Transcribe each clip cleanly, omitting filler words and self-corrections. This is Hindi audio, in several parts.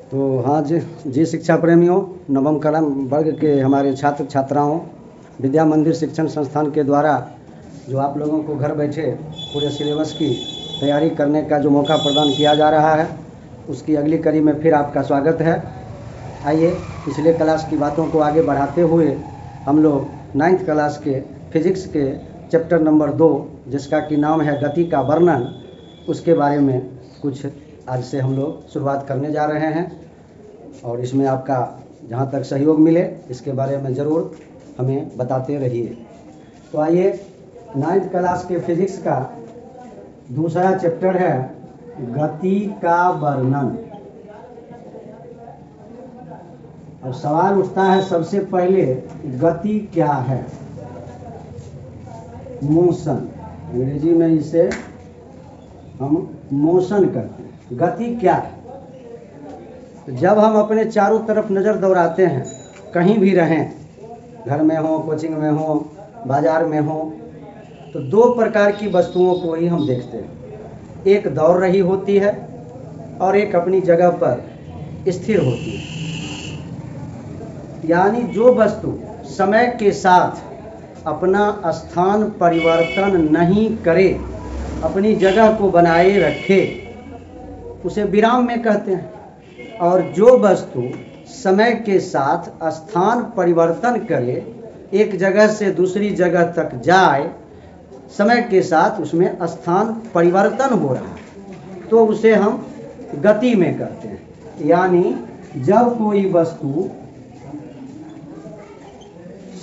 तो हाँ जी शिक्षा प्रेमियों, नवम कलम वर्ग के हमारे छात्र छात्राओं, विद्या मंदिर शिक्षण संस्थान के द्वारा जो आप लोगों को घर बैठे पूरे सिलेबस की तैयारी करने का जो मौका प्रदान किया जा रहा है, उसकी अगली कड़ी में फिर आपका स्वागत है। आइए पिछले क्लास की बातों को आगे बढ़ाते हुए हम लोग 9th क्लास के फिजिक्स के चैप्टर नंबर 2, जिसका कि नाम है गति का वर्णन, उसके बारे में कुछ आज से हम लोग शुरुआत करने जा रहे हैं। और इसमें आपका जहाँ तक सहयोग मिले इसके बारे में ज़रूर हमें बताते रहिए। तो आइए 9th क्लास के फिजिक्स का दूसरा चैप्टर है गति का वर्णन। अब सवाल उठता है सबसे पहले, गति क्या है? मोशन, अंग्रेजी में इसे हम मोशन कहते हैं। गति क्या है? जब हम अपने चारों तरफ नज़र दौड़ाते हैं, कहीं भी रहें, घर में हो, कोचिंग में हो, बाजार में हो, तो दो प्रकार की वस्तुओं को ही हम देखते हैं। एक दौड़ रही होती है और एक अपनी जगह पर स्थिर होती है। यानी जो वस्तु समय के साथ अपना स्थान परिवर्तन नहीं करे, अपनी जगह को बनाए रखे, उसे विराम में कहते हैं। और जो वस्तु समय के साथ स्थान परिवर्तन करे, एक जगह से दूसरी जगह तक जाए, समय के साथ उसमें स्थान परिवर्तन हो रहा है, तो उसे हम गति में कहते हैं। यानी जब कोई वस्तु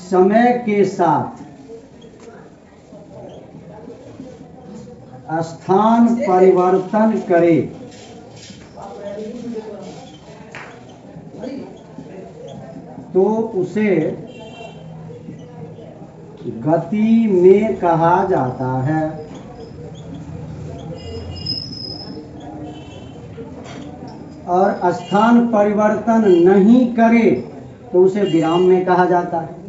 समय के साथ स्थान परिवर्तन करे, तो उसे गति में कहा जाता है। और स्थान परिवर्तन नहीं करे तो उसे विराम में कहा जाता है।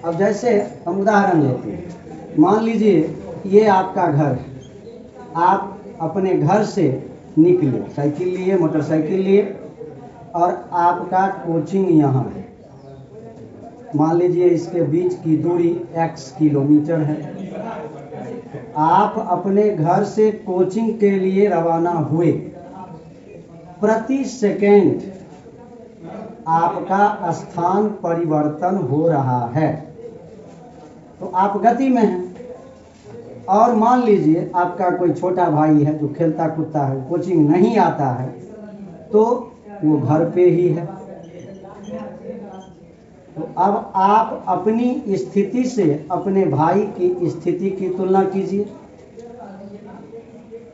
अब जैसे हम उदाहरण लेते हैं, मान लीजिए ये आपका घर है, आप अपने घर से निकले, साइकिल लिए, मोटरसाइकिल लिए, और आपका कोचिंग यहाँ है। मान लीजिए इसके बीच की दूरी x किलोमीटर है। आप अपने घर से कोचिंग के लिए रवाना हुए। प्रति सेकेंड आपका स्थान परिवर्तन हो रहा है, तो आप गति में हैं। और मान लीजिए आपका कोई छोटा भाई है जो खेलता कूदता है, कोचिंग नहीं आता है, तो वो घर पे ही है। तो अब आप अपनी स्थिति से अपने भाई की स्थिति की तुलना कीजिए।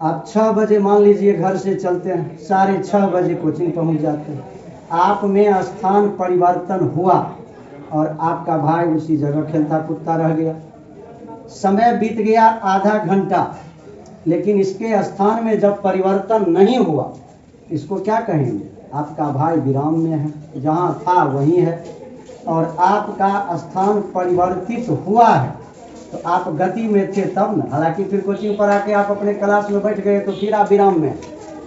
आप 6 बजे मान लीजिए घर से चलते हैं, 6:30 बजे कोचिंग पहुंच जाते हैं। आप में स्थान परिवर्तन हुआ और आपका भाई उसी जगह खेलता कूदता रह गया। समय बीत गया आधा घंटा, लेकिन इसके स्थान में जब परिवर्तन नहीं हुआ, इसको क्या कहेंगे? आपका भाई विराम में है, जहाँ था वहीं है, और आपका स्थान परिवर्तित हुआ है, तो आप गति में थे तब न। हालांकि फिर कोचिंग पर आके आप अपने क्लास में बैठ गए, तो फिर आप विराम में।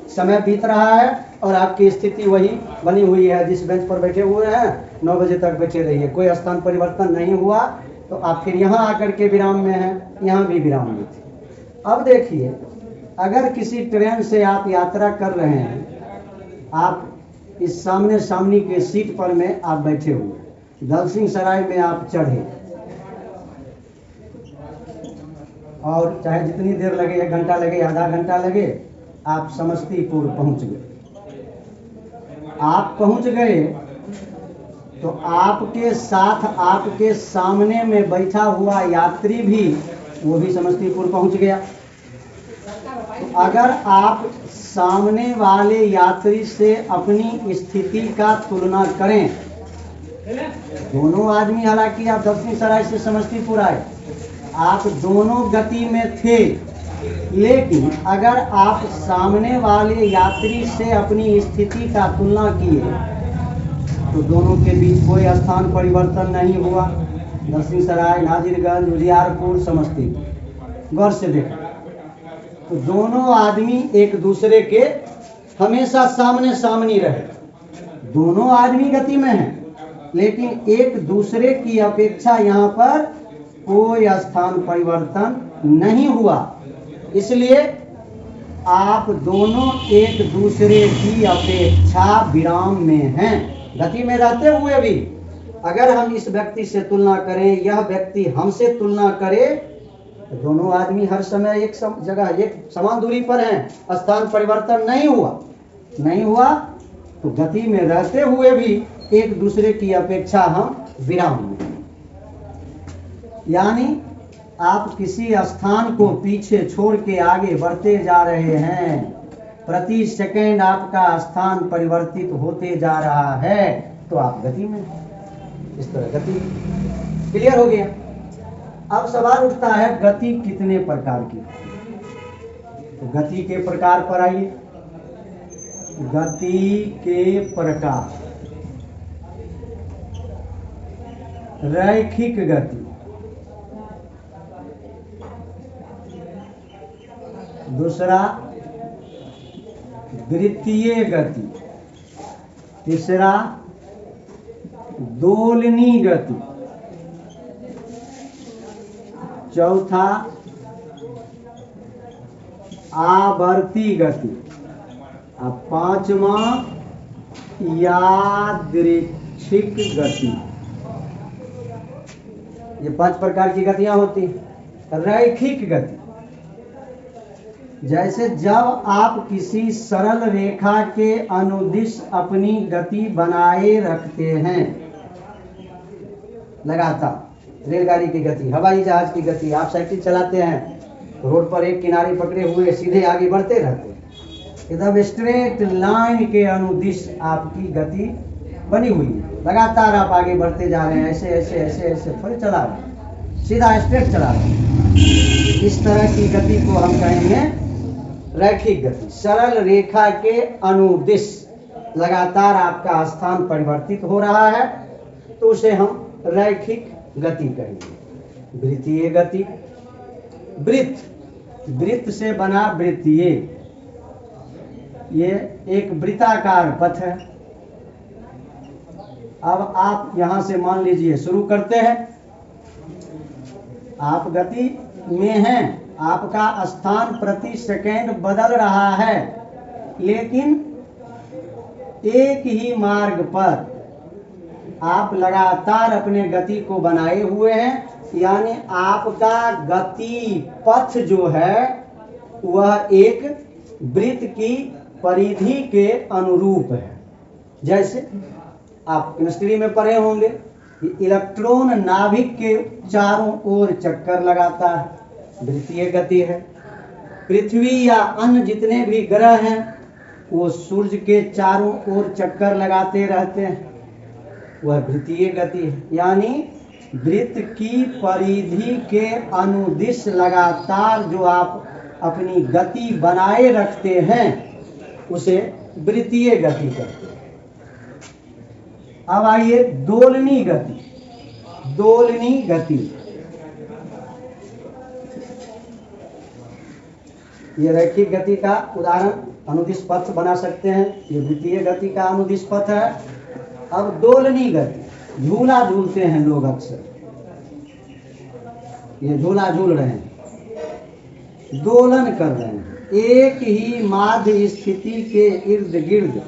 समय बीत रहा है और आपकी स्थिति वही बनी हुई है, जिस बेंच पर बैठे हुए हैं 9 बजे तक बैठे रहिए, कोई स्थान परिवर्तन नहीं हुआ, तो आप फिर यहाँ आकर के विराम में हैं, यहाँ भी विराम में थे। अब देखिए, अगर किसी ट्रेन से आप यात्रा कर रहे हैं, आप इस सामने सामने के सीट पर में आप बैठे हुए, दलसिंह सराय में आप चढ़े, और चाहे जितनी देर लगे, 1 घंटा लगे, आधा घंटा लगे, आप समस्तीपुर पहुंच गए। आप पहुंच गए तो आपके साथ आपके सामने में बैठा हुआ यात्री भी, वो भी समस्तीपुर पहुंच गया। तो अगर आप सामने वाले यात्री से अपनी स्थिति का तुलना करें, दोनों आदमी, हालांकि आप दलसिंह सराय से समस्तीपुर आए, आप दोनों गति में थे, लेकिन अगर आप सामने वाले यात्री से अपनी स्थिति का तुलना किए तो दोनों के बीच कोई स्थान परिवर्तन नहीं हुआ। दलसिंह सराय, नाजिरगंज, उजियारपुर, समस्तीपुर, गौर से देखो, तो दोनों आदमी एक दूसरे के हमेशा सामने सामने रहे। दोनों आदमी गति में हैं, लेकिन एक दूसरे की अपेक्षा यहाँ पर कोई स्थान परिवर्तन नहीं हुआ। इसलिए आप दोनों एक दूसरे की अपेक्षा विराम में हैं। गति में रहते हुए भी अगर हम इस व्यक्ति से तुलना करें, यह व्यक्ति हमसे तुलना करे, तो दोनों आदमी हर समय एक जगह एक समान दूरी पर हैं, स्थान परिवर्तन नहीं हुआ, तो गति में रहते हुए भी एक दूसरे की अपेक्षा हम विराम में। यानी आप किसी स्थान को पीछे छोड़ के आगे बढ़ते जा रहे हैं, प्रति सेकंड आपका स्थान परिवर्तित होते जा रहा है, तो आप गति में। इस तरह गति क्लियर हो गया। अब सवाल उठता है गति कितने प्रकार की। तो गति के प्रकार पर आइए। गति के प्रकार: रैखिक गति, दूसरा वृत्तीय गति, तीसरा दोलनी गति, चौथा आवर्ती गति, और पांचवा यादृच्छिक गति। ये 5 प्रकार की गतियां होती हैं। रैखिक गति: जैसे जब आप किसी सरल रेखा के अनुदिश अपनी गति बनाए रखते हैं, लगातार रेलगाड़ी की गति, हवाई जहाज की गति, आप साइकिल चलाते हैं, रोड पर एक किनारे पकड़े हुए सीधे आगे बढ़ते रहते हैं, एकदम स्ट्रेट लाइन के अनुदिश आपकी गति बनी हुई है, लगातार आप आगे बढ़ते जा रहे हैं, ऐसे ऐसे ऐसे ऐसे थोड़े चला रहे हैं, सीधा स्ट्रेट चला रहे हैं। इस तरह की गति को हम कहेंगे रैखिक गति। सरल रेखा के अनुदिश लगातार आपका स्थान परिवर्तित हो रहा है, तो उसे हम रैखिक गति कहेंगे। वृत्तीय गति: वृत्त से बना वृत्तीय, ये एक वृत्ताकार पथ है। अब आप यहां से मान लीजिए शुरू करते हैं, आप गति में हैं, आपका स्थान प्रति सेकंड बदल रहा है, लेकिन एक ही मार्ग पर आप लगातार अपने गति को बनाए हुए हैं, यानी आपका गति पथ जो है वह एक वृत्त की परिधि के अनुरूप है। जैसे आप केमिस्ट्री में पढ़े होंगे कि इलेक्ट्रॉन नाभिक के चारों ओर चक्कर लगाता है, वृत्तीय गति है। पृथ्वी या अन्य जितने भी ग्रह हैं वो सूर्य के चारों ओर चक्कर लगाते रहते हैं, वह वृत्तीय गति है। यानी वृत्त की परिधि के अनुदिश लगातार जो आप अपनी गति बनाए रखते हैं उसे वृत्तीय गति कहते हैं। अब आइए दोलनी गति। दोलनी गति, ये रैखिक गति का उदाहरण अनुदिश पथ बना सकते हैं, ये वृत्तीय गति का अनुदिश पथ है। अब दोलनी गति, झूला झूलते हैं लोग अक्सर, ये झूला झूल रहे हैं, दोलन कर रहे हैं, एक ही माध्य स्थिति के इर्द गिर्द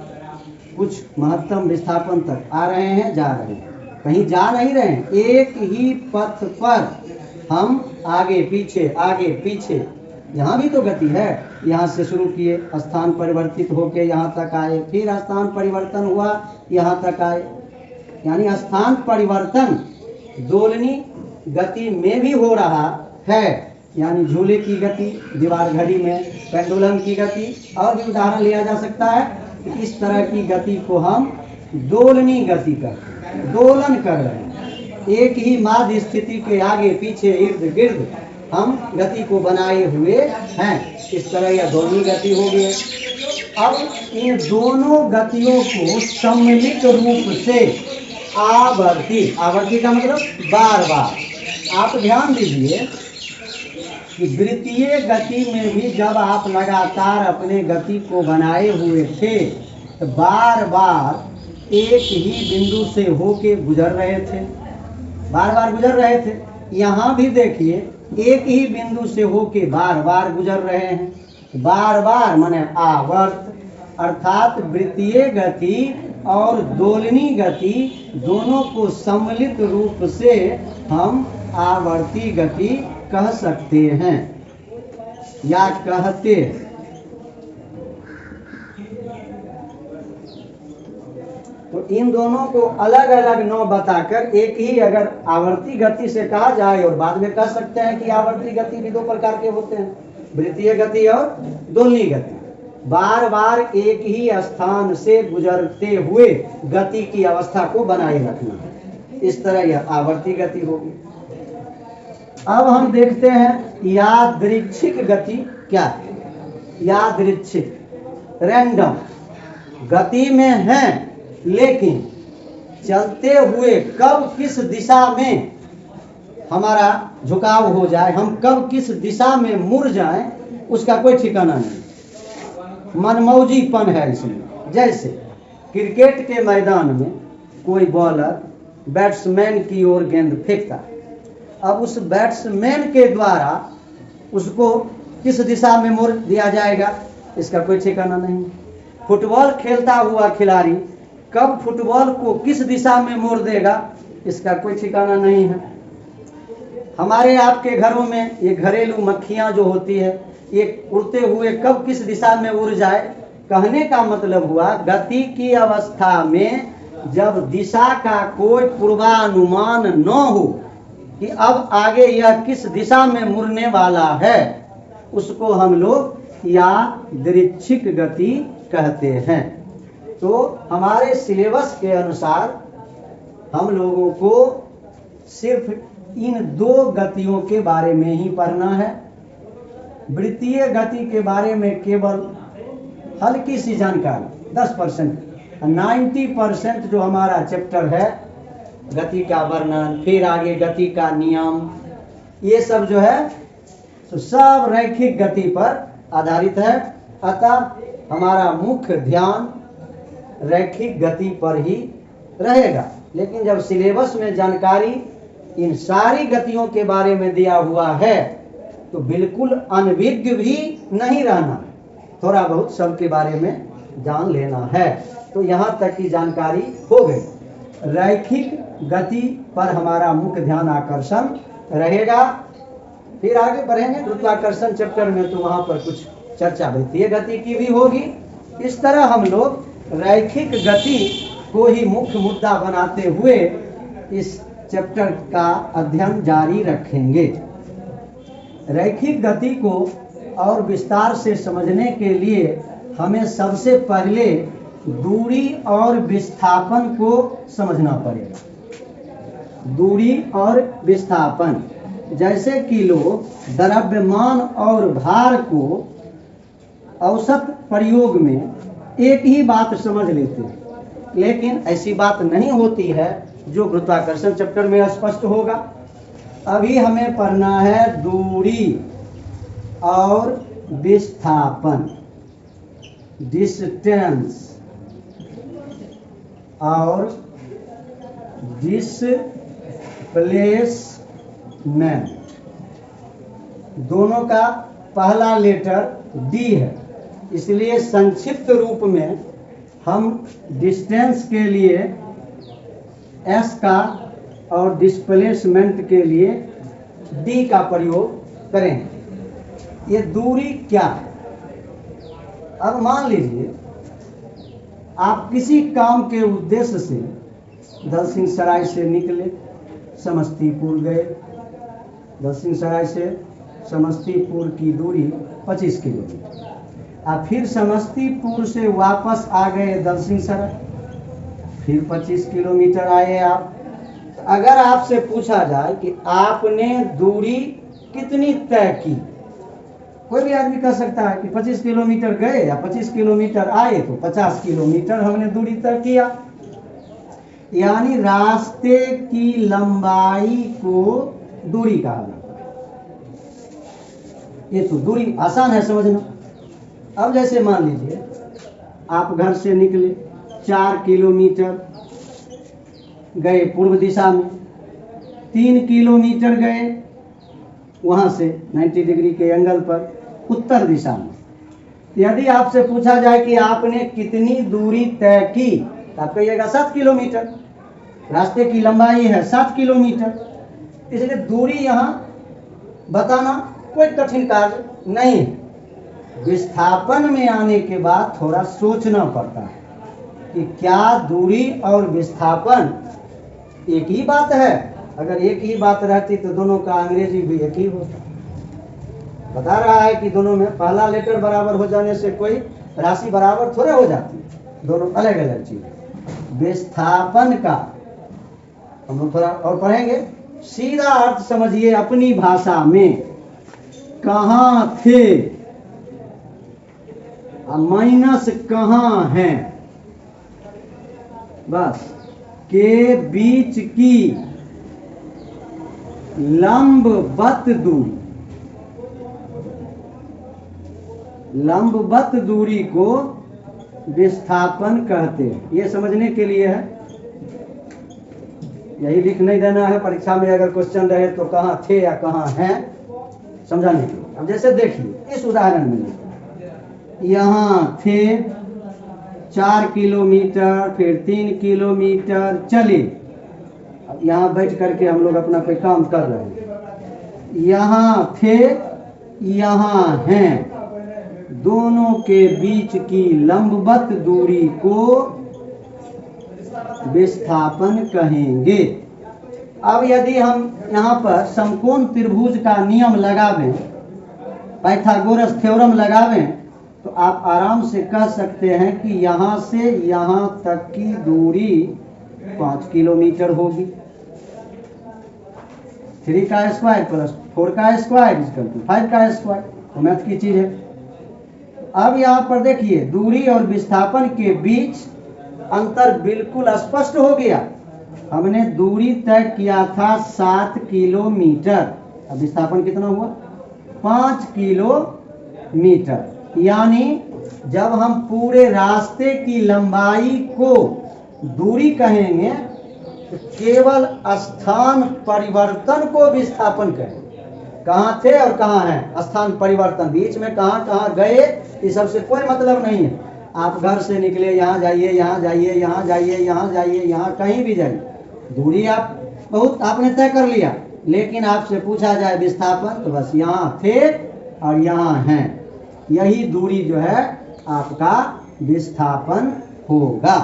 कुछ महत्तम विस्थापन तक आ रहे हैं, जा रहे हैं, कहीं जा नहीं रहे हैं, एक ही पथ पर हम आगे पीछे, यहाँ भी तो गति है। यहाँ से शुरू किए, स्थान परिवर्तित होके यहाँ तक आए, फिर स्थान परिवर्तन हुआ, यहाँ तक आए, यानी स्थान परिवर्तन दोलनी गति में भी हो रहा है। यानी झूले की गति, दीवार घड़ी में पेंडुलम की गति, और भी उदाहरण लिया जा सकता है। इस तरह की गति को हम दोलनी गति कहते हैं, दोलन कर रहे हैं, एक ही माध्य स्थिति के आगे पीछे इर्द गिर्द हम गति को बनाए हुए हैं। इस तरह यह दोलनी गति हो गई। अब इन दोनों गतियों को सम्मिलित रूप से आवर्ती का मतलब बार बार, आप ध्यान दीजिए कि वृत्तीय गति में भी जब आप लगातार अपने गति को बनाए हुए थे तो बार बार एक ही बिंदु से होके गुजर रहे थे, बार बार गुजर रहे थे। यहाँ भी देखिए एक ही बिंदु से होके बार बार गुजर रहे हैं। बार बार माने आवर्त, अर्थात वृत्तीय गति और दोलनी गति दोनों को सम्मिलित रूप से हम आवर्ती गति कह सकते हैं या कहते हैं। तो इन दोनों को अलग अलग नाम बताकर एक ही अगर आवर्ती गति से कहा जाए, और बाद में कह सकते हैं कि आवर्ती गति भी दो प्रकार के होते हैं, वृत्तीय गति और दोलनी गति। बार बार एक ही स्थान से गुजरते हुए गति की अवस्था को बनाए रखना, इस तरह यह आवर्ती गति होगी। अब हम देखते हैं यादृच्छिक गति क्या है। यादृच्छिक, रैंडम गति में है, लेकिन चलते हुए कब किस दिशा में हमारा झुकाव हो जाए, हम कब किस दिशा में मुड़ जाएं, उसका कोई ठिकाना नहीं। मनमौजीपन है इसमें। जैसे क्रिकेट के मैदान में कोई बॉलर बैट्समैन की ओर गेंद फेंकता है, अब उस बैट्समैन के द्वारा उसको किस दिशा में मोड़ दिया जाएगा, इसका कोई ठिकाना नहीं। फुटबॉल खेलता हुआ खिलाड़ी कब फुटबॉल को किस दिशा में मोड़ देगा, इसका कोई ठिकाना नहीं है। हमारे आपके घरों में ये घरेलू मक्खियां जो होती है, ये उड़ते हुए कब किस दिशा में उड़ जाए, कहने का मतलब हुआ गति की अवस्था में जब दिशा का कोई पूर्वानुमान न हो कि अब आगे यह किस दिशा में मुड़ने वाला है, उसको हम लोग यादृच्छिक गति कहते हैं। तो हमारे सिलेबस के अनुसार हम लोगों को सिर्फ इन दो गतियों के बारे में ही पढ़ना है। वृत्तीय गति के बारे में केवल हल्की सी जानकारी 10%, 90% जो हमारा चैप्टर है गति का वर्णन, फिर आगे गति का नियम, ये सब जो है तो सब रैखिक गति पर आधारित है। अतः हमारा मुख्य ध्यान रैखिक गति पर ही रहेगा। लेकिन जब सिलेबस में जानकारी इन सारी गतियों के बारे में दिया हुआ है तो बिल्कुल अनभिज्ञ भी नहीं रहना, थोड़ा बहुत सबके बारे में जान लेना है। तो यहाँ तक की जानकारी हो गई। रैखिक गति पर हमारा मुख्य ध्यान आकर्षण रहेगा। फिर आगे बढ़ेंगे गुरुत्वाकर्षण चैप्टर में, तो वहाँ पर कुछ चर्चा वृत्तीय गति की भी होगी। इस तरह हम लोग रैखिक गति को ही मुख्य मुद्दा बनाते हुए इस चैप्टर का अध्ययन जारी रखेंगे। रैखिक गति को और विस्तार से समझने के लिए हमें सबसे पहले दूरी और विस्थापन को समझना पड़ेगा। दूरी और विस्थापन, जैसे कि लोग द्रव्यमान और भार को औसत प्रयोग में एक ही बात समझ लेते हैं, लेकिन ऐसी बात नहीं होती है, जो गुरुत्वाकर्षण चैप्टर में स्पष्ट होगा। अभी हमें पढ़ना है दूरी और विस्थापन, डिस्टेंस और डिस्प्लेसमेंट, दोनों का पहला लेटर डी है, इसलिए संक्षिप्त रूप में हम डिस्टेंस के लिए एस का और डिस्प्लेसमेंट के लिए डी का प्रयोग करेंगे। ये दूरी क्या है? अब मान लीजिए आप किसी काम के उद्देश्य से दलसिंहसराय से निकले, समस्तीपुर गए। दलसिंहसराय से समस्तीपुर की दूरी 25 किलोमीटर। आप फिर समस्तीपुर से वापस आ गए दलसिंहसराय, फिर 25 किलोमीटर आए आप। अगर आपसे पूछा जाए कि आपने दूरी कितनी तय की, कोई भी आदमी कह सकता है कि 25 किलोमीटर गए या 25 किलोमीटर आए, तो 50 किलोमीटर हमने दूरी तय किया। यानी रास्ते की लंबाई को दूरी कहा जाता है। ये तो दूरी आसान है समझना। अब जैसे मान लीजिए आप घर से निकले, 4 किलोमीटर गए पूर्व दिशा में, 3 किलोमीटर गए वहां से 90 डिग्री के एंगल पर उत्तर दिशा में। यदि आपसे पूछा जाए कि आपने कितनी दूरी तय की, आप कहिएगा 7 किलोमीटर। रास्ते की लंबाई है 7 किलोमीटर, इसलिए दूरी यहाँ बताना कोई कठिन कार्य नहीं है। विस्थापन में आने के बाद थोड़ा सोचना पड़ता है कि क्या दूरी और विस्थापन एक ही बात है। अगर एक ही बात रहती तो दोनों का अंग्रेजी भी एक ही होता। बता रहा है कि दोनों में पहला लेटर बराबर हो जाने से कोई राशि बराबर थोड़े हो जाती है, दोनों अलग अलग चीज। विस्थापन का हम लोग थोड़ा और पढ़ेंगे। सीधा अर्थ समझिए अपनी भाषा में, कहाँ थे, माइनस कहाँ है, बस, के बीच की लंबवत दूरी, लंबवत दूरी को विस्थापन कहते हैं। ये समझने के लिए है, यही लिख नहीं देना है। परीक्षा में अगर क्वेश्चन रहे तो कहाँ थे या कहाँ हैं समझाने के लिए। अब जैसे देखिए इस उदाहरण में, यहाँ थे 4 किलोमीटर, फिर 3 किलोमीटर चले। अब यहाँ बैठ करके हम लोग अपना कोई काम कर रहे हैं। यहाँ थे, यहाँ हैं, दोनों के बीच की लंबवत दूरी को विस्थापन कहेंगे। अब यदि हम यहाँ पर समकोण त्रिभुज का नियम लगावें, पाइथागोरस थ्योरम लगावें, तो आप आराम से कह सकते हैं कि यहाँ से यहाँ तक की दूरी 5 किलोमीटर होगी। 3 का स्क्वायर प्लस 4 का स्क्वायर इक्वल टू 5 का स्क्वायर, तो मैथ की चीज है। अब यहाँ पर देखिए दूरी और विस्थापन के बीच अंतर बिल्कुल स्पष्ट हो गया। हमने दूरी तय किया था 7 किलोमीटर, अब विस्थापन कितना हुआ 5 किलोमीटर। यानी जब हम पूरे रास्ते की लंबाई को दूरी कहेंगे तो केवल स्थान परिवर्तन को विस्थापन कहेंगे। कहाँ थे और कहाँ हैं, स्थान परिवर्तन, बीच में कहाँ कहाँ गए, इस सबसे कोई मतलब नहीं है। आप घर से निकले, यहाँ जाइए, यहाँ जाइए, यहाँ जाइए, यहाँ जाइए, यहाँ कहीं भी जाइए, दूरी आप बहुत आपने तय कर लिया। लेकिन आपसे पूछा जाए विस्थापन, तो बस यहाँ थे और यहाँ हैं, यही दूरी जो है आपका विस्थापन होगा।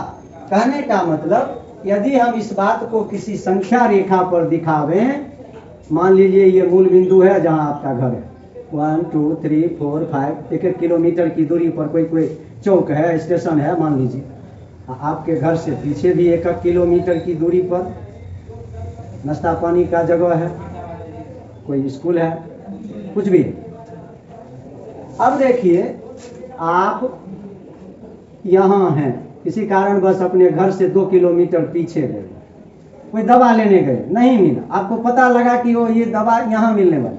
कहने का मतलब यदि हम इस बात को किसी संख्या रेखा पर दिखावें, मान लीजिए ये मूल बिंदु है जहां आपका घर है, 1 2 3 4 5, 1-1 किलोमीटर की दूरी पर कोई चौक है, स्टेशन है, मान लीजिए आपके घर से पीछे भी 1-1 किलोमीटर की दूरी पर नाश्ता पानी का जगह है, कोई स्कूल है, कुछ भी। अब देखिए आप यहाँ हैं, किसी कारण बस अपने घर से 2 किलोमीटर पीछे गए, कोई दवा लेने गए, नहीं मिला, आपको पता लगा कि वो ये दवा यहाँ मिलने वाली।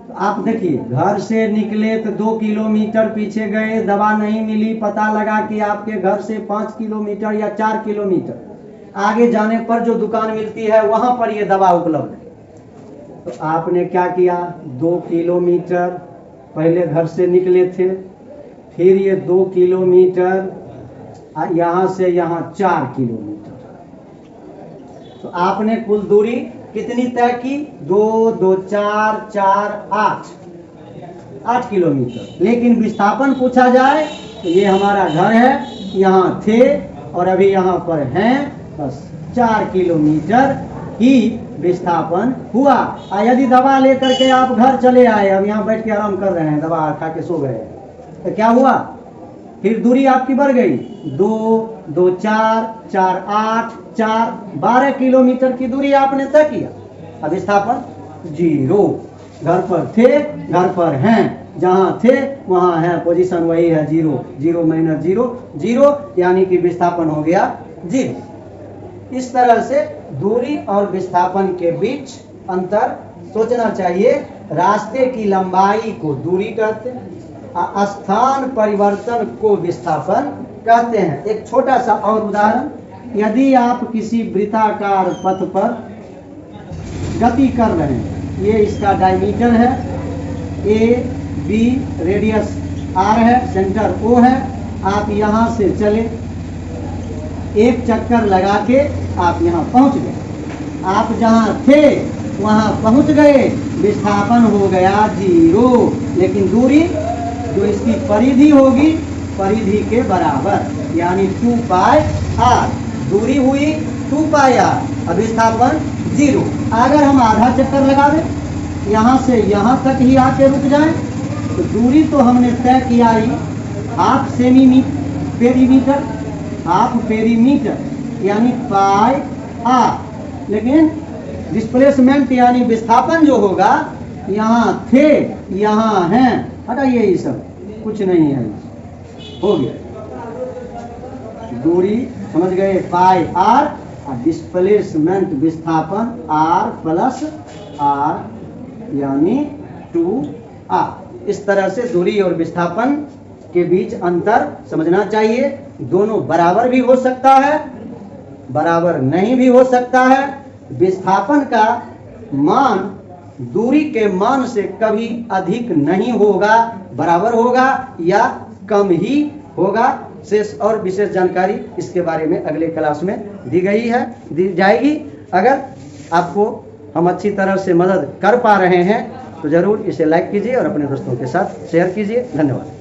तो आप देखिए घर से निकले तो 2 किलोमीटर पीछे गए, दवा नहीं मिली, पता लगा कि आपके घर से 5 किलोमीटर या 4 किलोमीटर आगे जाने पर जो दुकान मिलती है वहां पर ये दवा उपलब्ध है। तो आपने क्या किया, 2 किलोमीटर पहले घर से निकले थे, फिर ये 2 किलोमीटर, यहाँ से यहाँ 4 किलोमीटर, तो आपने कुल दूरी कितनी तय की, 2 2 4 4 8 किलोमीटर। लेकिन विस्थापन पूछा जाए तो ये हमारा घर है, यहाँ थे और अभी यहाँ पर हैं, बस 4 किलोमीटर ही विस्थापन हुआ। यदि दवा लेकर के आप घर चले आए, अब यहाँ बैठ के आराम कर रहे हैं, दवा खा के सो गए, तो क्या हुआ, फिर दूरी आपकी बढ़ गई, 2 2 4 4 8 4 12 किलोमीटर की दूरी आपने तय किया। अब विस्थापन 0, घर पर थे, घर पर हैं, जहां थे वहां है, पोजीशन वही है, 0 0 माइनस 0 0, यानी कि विस्थापन हो गया 0। इस तरह से दूरी और विस्थापन के बीच अंतर सोचना चाहिए। रास्ते की लंबाई को दूरी कहते हैं, स्थान परिवर्तन को विस्थापन कहते हैं। एक छोटा सा और उदाहरण, यदि आप किसी वृत्ताकार पथ पर गति कर रहे हैं, ये इसका डायमीटर है, ए बी रेडियस आर है, सेंटर ओ है, आप यहाँ से चले, एक चक्कर लगा के आप यहाँ पहुँच गए, आप जहाँ थे वहाँ पहुँच गए, विस्थापन हो गया 0, लेकिन दूरी जो इसकी परिधि होगी परिधि के बराबर, यानी 2 पाई आर, दूरी हुई 2 पाई आर, अब विस्थापन 0। अगर हम आधा चक्कर लगा दें, यहाँ से यहाँ तक ही आके रुक जाएं, तो दूरी तो हमने तय किया ही हाफ पेरीमीटर, हाफ पेरीमीटर यानी पाई आर, लेकिन डिस्प्लेसमेंट यानी विस्थापन जो होगा, यहाँ थे यहाँ हैं, हटाइए ये सब कुछ नहीं है, हो गया। दूरी समझ गए पाई आर, और डिस्प्लेसमेंट विस्थापन आर प्लस आर यानी 2r। इस तरह से दूरी और विस्थापन के बीच अंतर समझना चाहिए। दोनों बराबर भी हो सकता है, बराबर नहीं भी हो सकता है। विस्थापन का मान दूरी के मान से कभी अधिक नहीं होगा, बराबर होगा या कम ही होगा। शेष और विशेष जानकारी इसके बारे में अगले क्लास में दी जाएगी। अगर आपको हम अच्छी तरह से मदद कर पा रहे हैं तो ज़रूर इसे लाइक कीजिए और अपने दोस्तों के साथ शेयर कीजिए। धन्यवाद।